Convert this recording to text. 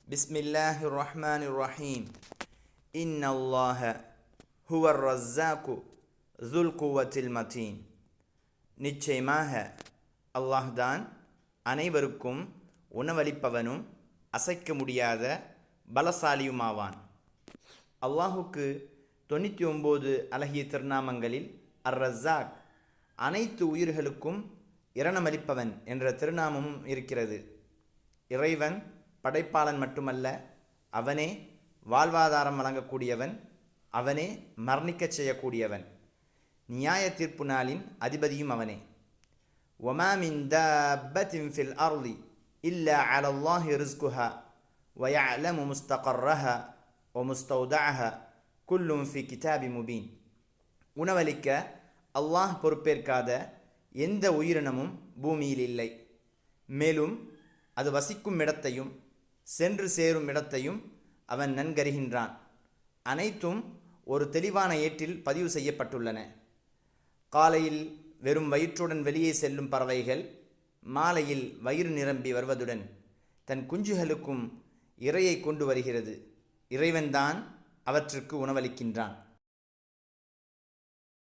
பிஸ்மில்லாஹிர் ரஹ்மானிர் ரஹீம். இன்னல்லாஹ ஹுவர் ரஸ்ஸாக்கு ஸுல் குவத்தில் மதீன். நிச்சயமாக அல்லாஹ்தான் அனைவருக்கும் உணவளிப்பவனும் அசைக்க முடியாத பலசாலியுமாவான். அல்லாஹுக்கு 99 அழகிய திருநாமங்களில் அர் ரஸாக், அனைத்து உயிர்களுக்கும் இரணமளிப்பவன் என்ற திருநாமமும் இருக்கிறது. இறைவன் படைப்பாளன் மட்டுமல்ல, அவனே வாழ்வாதாரம் வழங்கக்கூடியவன், அவனே மரணிக்கச் செய்யக்கூடியவன். நியாய தீர்ப்பு நாளின் அதிபதியும் அவனே. வமா மின் தாப்பத்தின் ஃபில் அர்லி இல்லா அலல்லாஹி ரிஸ்குஹா வயஅலமு முஸ்தகர்ரஹா வமுஸ்தௌதஅஹா குல்லும் ஃபி கிதாபி முபீன். உணவளிக்க அல்லாஹ் பொறுப்பேற்காத எந்த உயிரினமும் பூமியில் இல்லை. மேலும் அது வசிக்கும் இடத்தையும் சென்று சேரும் இடத்தையும் அவன் நன்கறிகின்றான். அனைத்தும் ஒரு தெளிவான ஏட்டில் பதிவு செய்யப்பட்டுள்ளன. காலையில் வெறும் வயிற்றுடன் வெளியே செல்லும் பறவைகள் மாலையில் வயிறு நிரம்பி வருவதுடன் தன் குஞ்சுகளுக்கும் இரையை கொண்டு வருகிறது. இறைவன்தான் அவற்றுக்கு உணவளிக்கின்றான்.